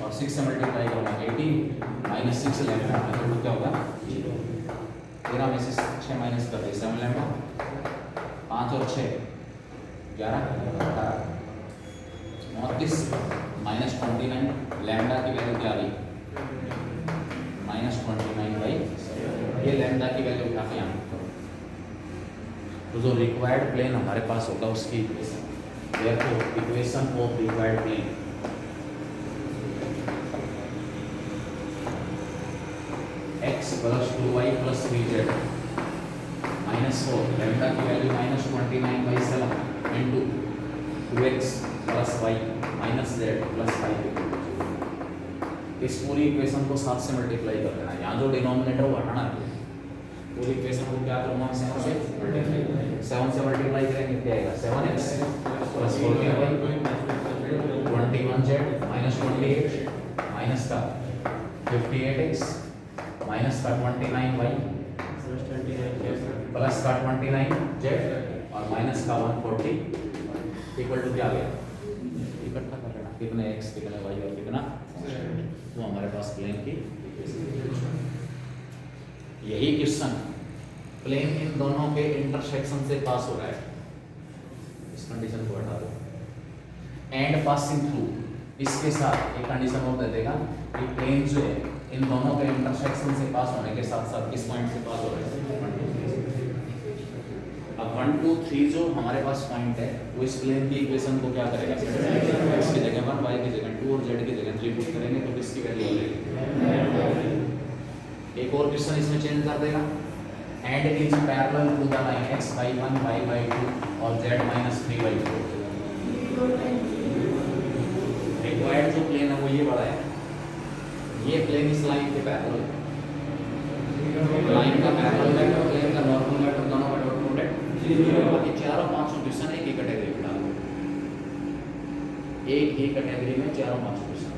S1: और 6 से मल्टीप्लाई करूँगा 18 - 6 लैम्डा तो क्या होगा 0। 13 में से 6 माइनस कर दिए 7 लैम्डा 5 और 6 11 18 29 -29, लैम्डा की वैल्यू क्या आ गई -29/, ये लैम्डा की वैल्यू उठा के यहाँ करो। तो जो रिक्वायर्ड प्लेन हमारे पास होगा उसकी equation, therefore equation of required plane x + 2y + 3z -4, lambda की value -29/7 into 2x + y - z + 5। इस पूरी इक्वेशन को 7 से मल्टीप्लाई कर देना, यहाँ जो डिनोमिनेटर वो हटाना है। पूरी इक्वेशन को क्या करूँगा, 7 से मल्टीप्लाई करेंगे, क्या आएगा 7x + 14y 21z -28 माइनस का 58x माइनस का 29y प्लस का 29z और माइनस का 140 इक्वल टू क्या आ गया, इकट्ठा कर लेना कितने x कितने y और कितना, वो हमारे पास प्लेन की यही क्वेश्चन प्लेन इन दोनों के इंटरसेक्शन से पास हो रहा है। इस कंडीशन को हटा दो, एंड पासिंग थ्रू, इसके साथ एक कंडीशन और दे देगा कि प्लेन जो है इन दोनों के इंटरसेक्शन से पास होने के साथ साथ किस पॉइंट से पास हो रहा है, 1 2 3 से। अब 1 2 3 जो हमारे पास पॉइंट है वो इस प्लेन की इक्वेशन को क्या करेगा, x की जगह 1, y की जगह 2 और z की जगह 3 पुट करेंगे तो किसकी वैल्यू हो जाएगी। एक और क्वेश्चन इसमें चेंज कर देगा, and is parallel to the line x/1 y/2 और z-3/2। रिक्वायर्ड जो प्लेन है वो ये बड़ा है, ये प्लेन इस लाइन के पैरेलल, लाइन का पैरेलल वेक्टर प्लेन का नॉर्मल वेक्टर दोनों का डॉट प्रोडक्ट 0। बाकी चारों पांचों क्वेश्चन एक ही कैटेगरी में डालो, एक ही कैटेगरी में चारों पांचों क्वेश्चन।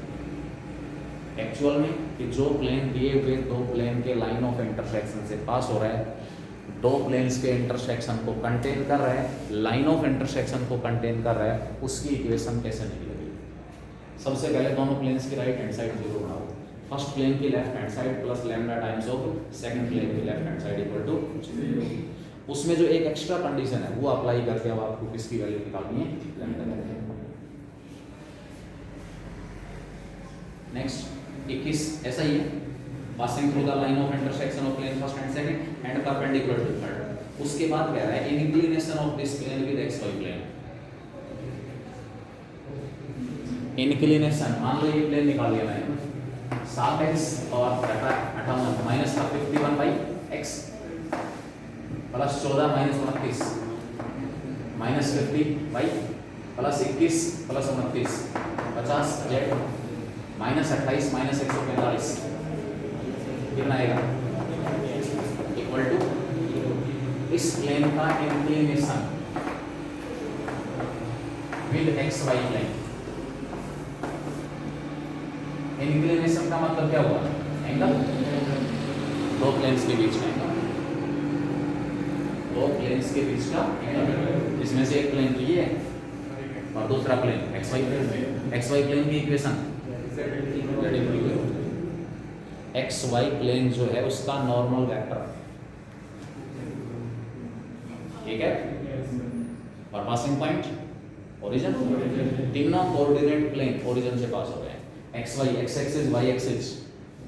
S1: एक्चुअल में कि जो प्लेन दिए हुए दो प्लेन के लाइन ऑफ इंटरसेक्शन से पास हो रहा है, दो प्लेन्स के इंटरसेक्शन को कंटेन कर रहा है, लाइन ऑफ इंटरसेक्शन को कंटेन कर रहा है, उसकी इक्वेशन कैसे निकलेगी। सबसे पहले दोनों प्लेन्स की राइट हैंड साइड 0 बनाओ, फर्स्ट प्लेन की left hand side plus lambda times of second plane की left hand side equal to 0। उसमें जो एक एक्स्ट्रा कंडीशन है वो अप्लाई करके अब आपको किसकी वैल्यू निकालनी है, लैम्डा की। नेक्स्ट 21 ऐसा ही है, passing through the line of intersection of plane first and second and perpendicular to third. उसके बाद कह रहा है inclination of this plane with xy plane. Inclination मान लो ये प्लेन निकाल लिया मैंने, 7x और 58 माइनस का 51/x plus 14 minus 29 minus 50y plus 21 plus 29 50z minus 28 minus 145 कितना आएगा, इक्वल टू इस प्लेन का inclination with xy plane. Inclination का मतलब क्या हुआ, एंगल, दो प्लेन्स के बीच का एंगल, दो प्लेन्स के बीच का एंगल। इसमें से एक प्लेन तो ये है और दूसरा plane xy plane. xy plane की इक्वेशन xy प्लेन जो है उसका नॉर्मल वेक्टर, ठीक है, और पासिंग पॉइंट ओरिजिन, तीनों कोऑर्डिनेट प्लेन ओरिजिन से पास हो रहे हैं। xy x axis y axis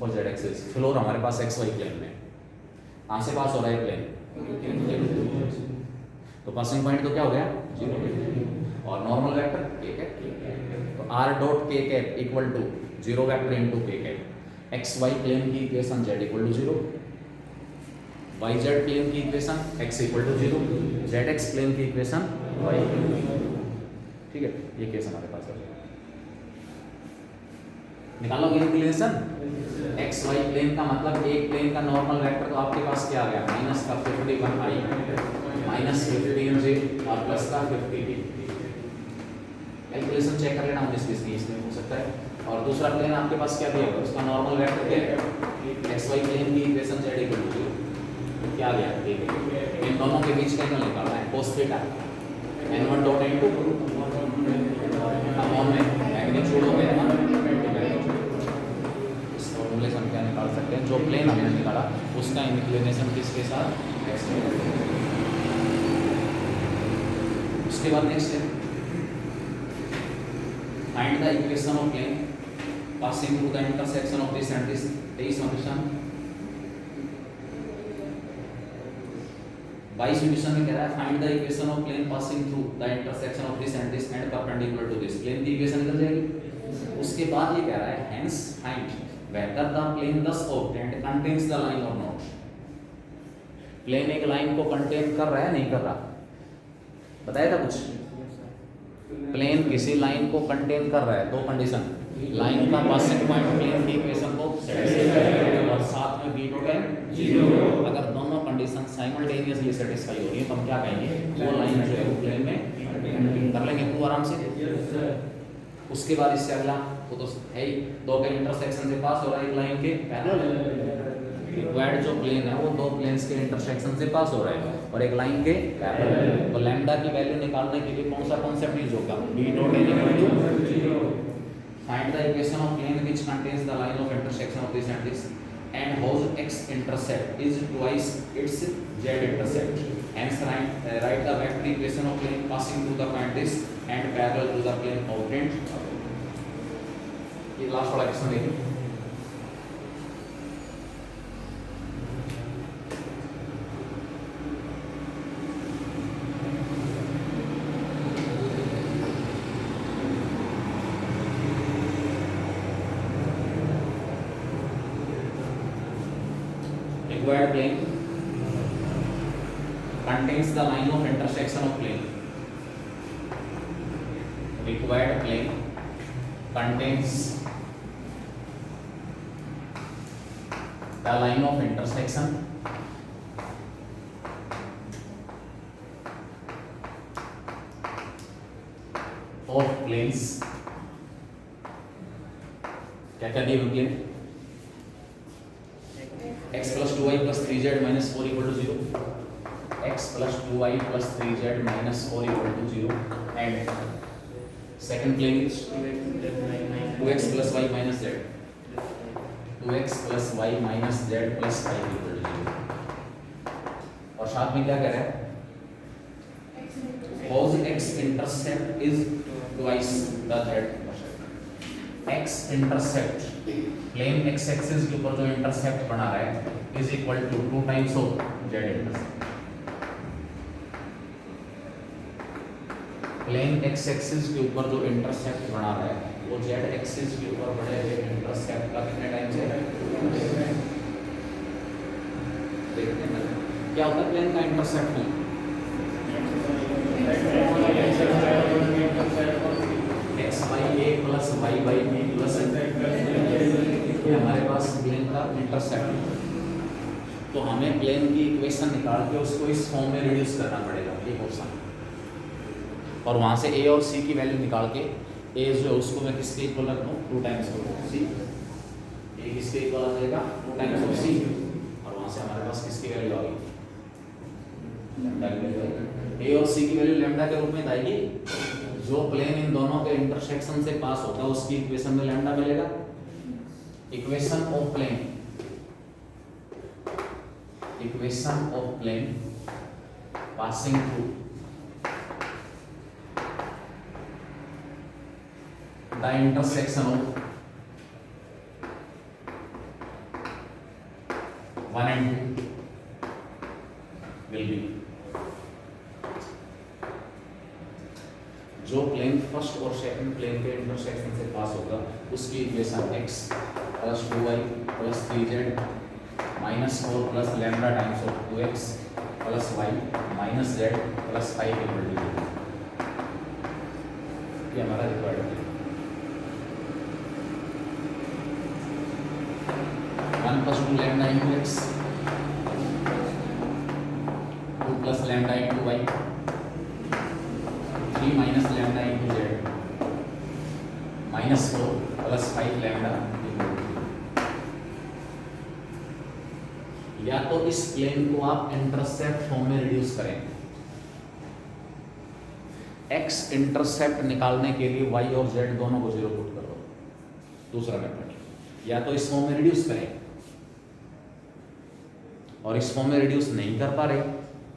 S1: और z एक्सिस, फ्लोर हमारे पास xy प्लेन में, कहाँ से पास हो रहा है प्लेन, तो पासिंग पॉइंट तो क्या हो गया 0 और नॉर्मल वेक्टर k कैप, तो r dot k cap equal to 0 vector into k cap. xy plane की equation z equal to 0, yz plane की equation x equal to 0, zx plane की इक्वेशन y इक्वल टू 0। ठीक है, ये case हमारे पास है। निकालोगे इंक्लिनेशन xy प्लेन का मतलब एक प्लेन का नॉर्मल वेक्टर, तो आपके पास क्या आ गया, माइनस का 51i माइनस 15j और प्लस का 50t। कैलकुलेशन चेक कर लेना 19-20 इसमें हो सकता है। और दूसरा प्लेन आपके पास क्या दिया, उसका नॉर्मल वेक्टर क्या है, xy प्लेन की इक्वेशन z इक्वल टू 0 क्या आ गया, इन दोनों के बीच का एंगल निकालना है cos theta n1 dot n2 upon में मैग्नीट्यूड हो गया ना, इस फॉर्मूलेशन क्या निकाल सकते हैं, जो प्लेन हमने निकाला उसका इंक्लिनेशन किसके साथ, उसके बाद नेक्स्ट है find the equation of plane passing through the intersection of this and this. 23वां क्वेश्चन। 22 क्वेश्चन में कह रहा है find the equation of plane passing through the intersection of this and perpendicular to this. Plane की equation निकल जाएगी। उसके बाद ये कह रहा है hence find whether the plane thus obtained contains the line or not। Plane एक लाइन को कंटेन कर रहा है नहीं कर रहा, बताया था कुछ। प्लेन किसी लाइन को कंटेन कर रहा है, दो कंडीशन, लाइन का पासिंग पॉइंट प्लेन की इक्वेशन को सेटिस्फाई करे और साथ में बी टोटल 0। अगर दोनों कंडीशन साइमल्टेनियसली सेटिस्फाई हो रही है तो हम क्या कहेंगे, वो लाइन जो है वो प्लेन में कर लेंगे खूब आराम से। उसके बाद इससे अगला वो तो है ही, दो के इंटरसेक्शन से पास हो रहा है एक लाइन के पैरेलल। रिक्वायर्ड जो प्लेन है वो दो प्लेन्स के इंटरसेक्शन से पास हो रहा है और एक लाइन के पैरेलल। तो लैम्डा की वैल्यू निकालने के लिए कौन सा कॉन्सेप्ट यूज होगा, b total equal to 0। Find the equation of plane which contains the line of intersection of this and this and whose x intercept is twice its z intercept। Hence write the vector equation of plane passing through the point this and parallel to the plane obtained। ये last वाला question देखिए। Required plane contains the line of intersection of plane। Required plane contains the line of intersection of planes। क्या क्या दी हुई है, x plus 2y plus 3z minus 4 equal to 0, x plus 2y plus 3z minus 4 equal to 0 and second plane is 2x plus y minus z, 2x plus y minus z plus 5 equal to 0। और साथ में क्या कह रहा है, whose x intercept is twice the z। x intercept plane x axis के ऊपर जो इंटरसेप्ट बना रहा है is equal to 2 times of z intercept. Plane x axis के ऊपर जो इंटरसेप्ट बना रहा है वो z एक्सिस के ऊपर बने हुए इंटरसेप्ट का कितने टाइम्स है। देखते हैं क्या होता है प्लेन का इंटरसेप्ट में, x by a plus y by b plus ये हमारे पास प्लेन का इंटरसेप्ट। तो हमें प्लेन की इक्वेशन निकाल के उसको इस फॉर्म में रिड्यूस करना पड़ेगा, ये क्वेश्चन। और वहाँ से a और c की वैल्यू निकाल के a जो है उसको मैं किसके इक्वल रख दूँ, 2 टाइम्स ऑफ c। a किसके इक्वल आ जाएगा, 2 टाइम्स ऑफ c। और वहाँ से हमारे पास किसकी वैल्यू आ गई, लैम्डा की वैल्यू। a और c की वैल्यू लैम्डा के रूप में आएगी। जो प्लेन इन दोनों के इंटरसेक्शन से पास होता है उसकी इक्वेशन में लैम्डा मिलेगा। Equation of plane, equation of plane passing through the intersection of 1 and 2 will be, जो प्लेन फर्स्ट और सेकंड प्लेन के इंटरसेक्शन से पास होगा उसकी equation x plus 2y plus 3z minus 4 plus lambda times of 2x plus y minus z plus 5 equal to 0। ये हमारा required है। 1 plus 2 lambda into x, 2 plus lambda into y, 3 minus lambda into z minus 4 plus 5 lambda। या तो इस plane को आप intercept form में reduce करें, x इंटरसेप्ट निकालने के लिए y और z दोनों को 0 पुट करो, दूसरा मेथड। या तो इस फॉर्म में रिड्यूस करें, और इस फॉर्म में रिड्यूस नहीं कर पा रहे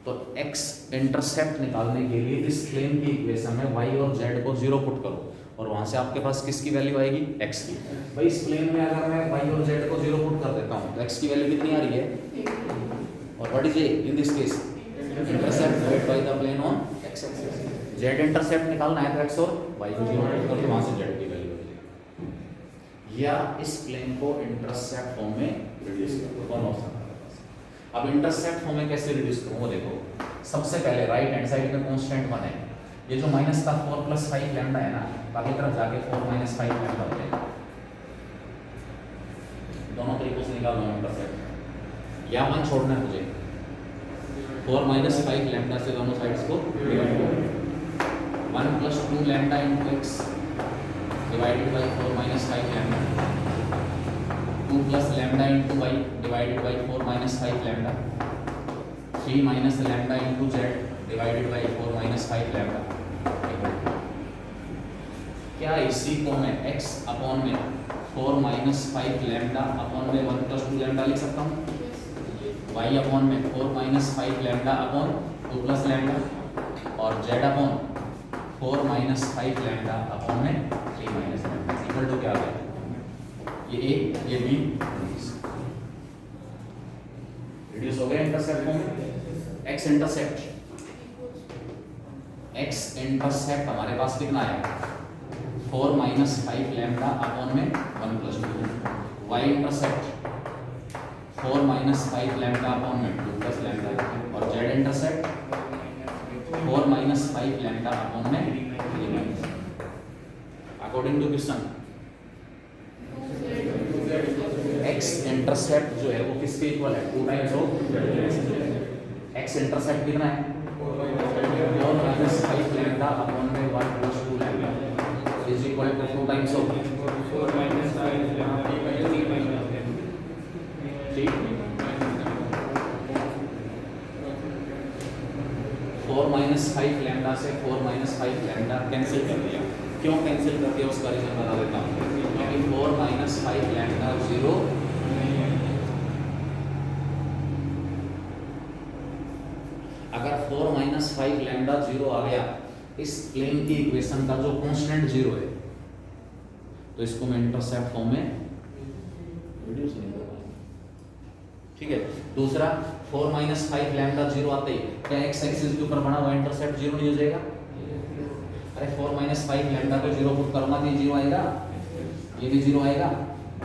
S1: तो x इंटरसेप्ट निकालने के लिए इस प्लेन की इक्वेशन में y और z को 0 पुट करो। और वहां से आपके पास किसकी वैल्यू आएगी, x की। भाई इस प्लेन में अगर मैं y और z को 0 पुट कर देता हूँ तो x की वैल्यू कितनी आ रही है, और what is a in this case, intercept divide by the plane on x axis. z intercept निकालना है तो x और y को 0 पुट करके वहां से z की वैल्यू आ जाएगी। या इस प्लेन को इंटरसेप्ट फॉर्म में रिड्यूस कर दो, वन ऑप्शन हमारे पास। अब इंटरसेप्ट फॉर्म में कैसे रिड्यूस करूं वो देखो। सबसे पहले राइट हैंड साइड में कांस्टेंट वन है, ये जो माइनस का 4 + 5 लैम्डा है ना, बाकी तरफ जाके 4 - 5 लैम्डा हो जाएगा। दोनों तरीकों से निकाल लो इंटरसेप्ट। या वन छोड़ना है मुझे, 4 - 5 लैम्डा से दोनों साइड्स को डिवाइड करो। 1 + 2 lambda × x divided by 4 - 5 lambda, 2 + lambda × y divided by 4 - 5 lambda, 3 - lambda × z divided by 4 - 5 lambda. क्या इसी को मैं x अपॉन में 4 - 5 लैम्डा अपॉन में 1 + 2 लैम्डा लिख सकता हूँ, y अपॉन में 4 - 5 लैम्डा अपॉन 2 + लैम्डा, और z अपॉन 4 - 5 लैम्डा अपॉन में 3 - लैम्डा इक्वल टू क्या आ गया, ये a ये b रिड्यूस हो गया इंटरसेप्ट फॉर्म। x इंटरसेप्ट हमारे पास कितना है, 4 - 5 लैम्डा अपॉन में 1 + 2, y इंटरसेप्ट 4 - 5 लैम्डा अपॉन में 2 + लैम्डा, और z इंटरसेप्ट 4 - 5 लैम्डा अपॉन में 3 lambda. According to question x intercept जो है वो किसके इक्वल है, 2 टाइम्स ऑफ x इंटरसेप्ट कितना है, 4 - 5 लैम्डा अपॉन में 1 + 2 lambda is equal to 2 times of 4 - 5 ठीक, 4 - 5 लैम्डा से 4 - 5 लैम्डा कैंसिल कर दिया। क्यों कैंसिल कर दिया उसका रीजन बता देता हूँ, क्योंकि 4 - 5 लैम्डा 0 अगर 4 - 5 लैम्डा 0 आ गया इस प्लेन की इक्वेशन का जो कांस्टेंट 0 है, तो इसको मैं इंटरसेप्ट फॉर्म में रिड्यूस नहीं कर पाऊंगा। ठीक है, दूसरा 4 - 5 लैम्डा 0 आते ही क्या x एक्सिस के ऊपर बना हुआ इंटरसेप्ट 0 नहीं हो जाएगा, अरे 4 - 5 लैम्डा को 0 पुट करूंगा तो ये 0 आएगा, ये भी 0 आएगा,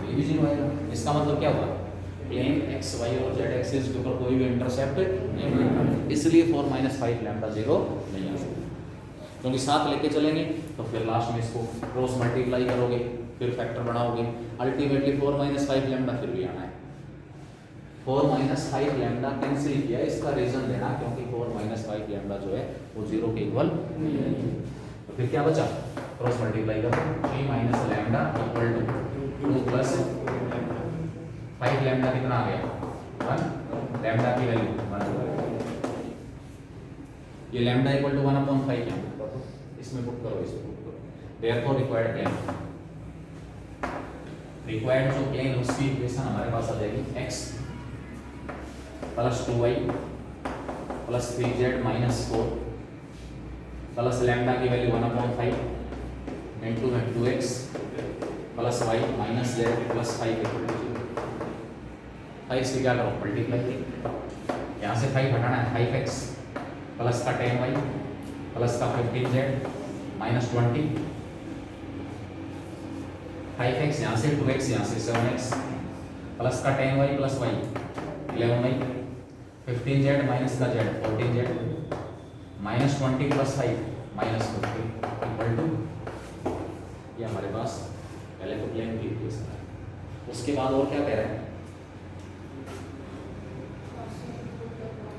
S1: ये भी 0 आएगा। इसका मतलब क्या हुआ, प्लेन x y और z एक्सिस के ऊपर कोई भी इंटरसेप्ट नहीं बनेगा, इसलिए 4 - 5 लैम्डा 0 नहीं आ सकता। क्योंकि साथ लेके चलेंगे तो फिर लास्ट में इसको क्रॉस मल्टीप्लाई करोगे, फिर फैक्टर बनाओगे, अल्टीमेटली 4 - 5 लैम्डा फिर भी आना है। 4 - 5 लैम्डा कैंसिल किया, इसका रीजन देना क्योंकि 4 - 5 लैम्डा जो है वो 0 के इक्वल नहीं है। तो फिर क्या बचा, क्रॉस मल्टीप्लाई करो, 3 - लैम्डा इक्वल टू 2 + 5 लैम्डा कितना आ गया 1, लैम्डा की वैल्यू 1, ये लैम्डा इक्वल टू 1/5 है, इसमें पुट करो, इसमें पुट करो, देयरफॉर रिक्वायर्ड जो प्लेन उसकी इक्वेशन हमारे पास आ जाएगी x + 2y + 3z - 4 plus lambda की value 1/5 into 2x + y - z + 5 = 0। 5 से क्या करो मल्टीप्लाई, यहाँ से 5 हटाना है, 5x प्लस का 10y प्लस का 15z - 20, 5x यहाँ से 2x यहाँ से 7x प्लस का 10y + y 11y, 15z minus का z 14z -20 + 5 -50 इक्वल टू, ये हमारे पास पहले तो प्लेन की इक्वेशन है। उसके बाद और क्या कह रहे हैं,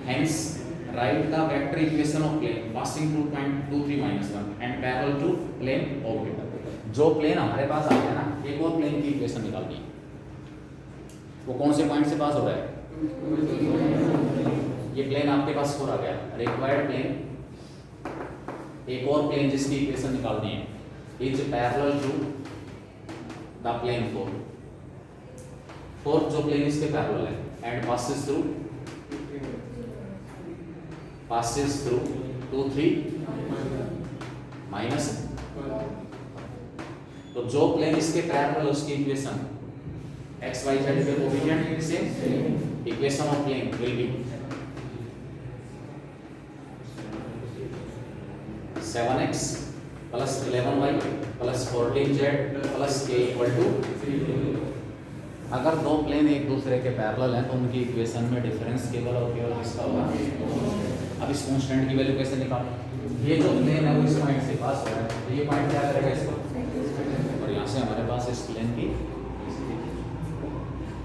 S1: hence write the vector equation of plane passing through point 2, 3, -1 and parallel to plane orbit। जो प्लेन हमारे पास आ गया ना, एक और प्लेन की इक्वेशन निकालनी है, वो कौन से पॉइंट से पास हो रहा है, ये प्लेन आपके पास 4 आ गया, रिक्वायर्ड प्लेन एक और प्लेन जिसकी इक्वेशन निकालनी है is parallel to the plane 4, fourth जो प्लेन इसके पैरेलल है एंड passes through 2, 3 - तो जो प्लेन इसके पैरेलल उसकी इक्वेशन एक्स वाई जेड के coefficient same, equation of plane will be 7x plus 11y plus 14z plus k equal to 3। अगर दो प्लेन एक दूसरे के पैरेलल हैं तो उनकी इक्वेशन में डिफरेंस केवल और केवल किसका होगा? अब इस कांस्टेंट की वैल्यू कैसे निकालें? ये जो प्लेन है वो इस पॉइंट से पास हो रहा है, तो ये पॉइंट क्या करेगा इसको, और यहाँ से हमारे पास इस प्लेन की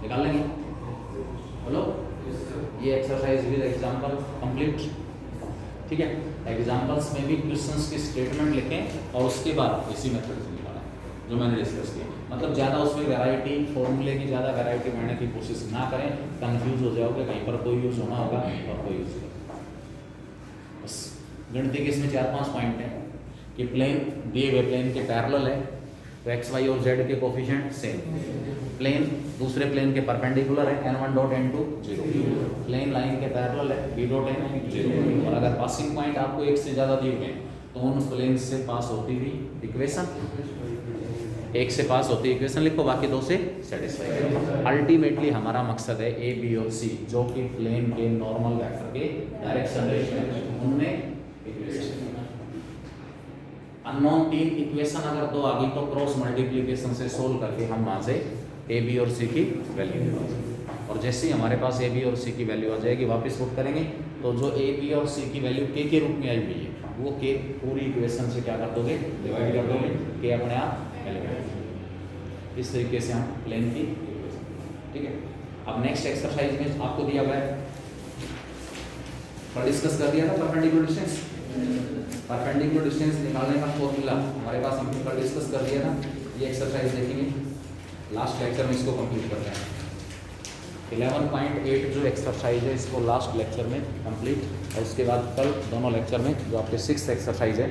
S1: निकाल लेंगे। बोलो, ये एक्सरसाइज विद एग्जांपल कंप्लीट। ठीक है, एग्जांपल्स में भी क्वेश्चंस की स्टेटमेंट लिखें और उसके बाद इसी मेथड से निकालें जो मैंने डिस्कस किया। मतलब ज़्यादा उसमें वैरायटी, फॉर्मूले की ज़्यादा वैरायटी बढ़ने की कोशिश ना करें, कंफ्यूज हो जाओगे, कहीं पर कोई यूज़ होना होगा और कोई यूज़ होगा। बस गणित के इसमें 4-5 पॉइंट हैं कि प्लेन दिए हुए प्लेन के पैरेलल है तो एक्स वाई और जेड के कोफिशिएंट सेम, प्लेन दूसरे प्लेन के परपेंडिकुलर है n1 dot n2 0, plane line के पैरेलल है b डॉट n 0, और अगर पासिंग पॉइंट आपको एक से ज़्यादा दिए हुए तो उन प्लेन से पास होती हुई इक्वेशन, एक से पास होती इक्वेशन लिखो, बाकी दो से सेटिस्फाई करो। अल्टीमेटली हमारा मकसद है ए बी और सी जो कि प्लेन के नॉर्मल वेक्टर के डायरेक्शन रेशियो है उनमें इक्वेशन। अननोन 3 इक्वेशन अगर दो आ गई तो क्रॉस मल्टीप्लिकेशन से सोल्व करके हम वहाँ से ए बी और सी की वैल्यू निकालेंगे, और जैसे ही हमारे पास ए बी और सी की वैल्यू आ जाएगी वापस पुट करेंगे तो जो ए बी और सी की वैल्यू के रूप में आई हुई है वो के पूरी इक्वेशन से क्या कर दोगे, डिवाइड कर दोगे, के अपने आप एलिमेंट। इस तरीके से हम प्लेन की, ठीक है। अब नेक्स्ट एक्सरसाइज में आपको दिया हुआ है, पर डिस्कस कर दिया था परपेंडिकुलर डिस्टेंस। परपेंडिकुलर डिस्टेंस निकालने का फॉर्मूला हमारे पास हम पर डिस्कस कर दिया था। ये एक्सरसाइज देखेंगे, लास्ट लेक्चर में इसको कंप्लीट करते हैं। 11.8 जो एक्सरसाइज है इसको लास्ट लेक्चर में कंप्लीट, और उसके बाद कल दोनों लेक्चर में जो आपके 6th एक्सरसाइज है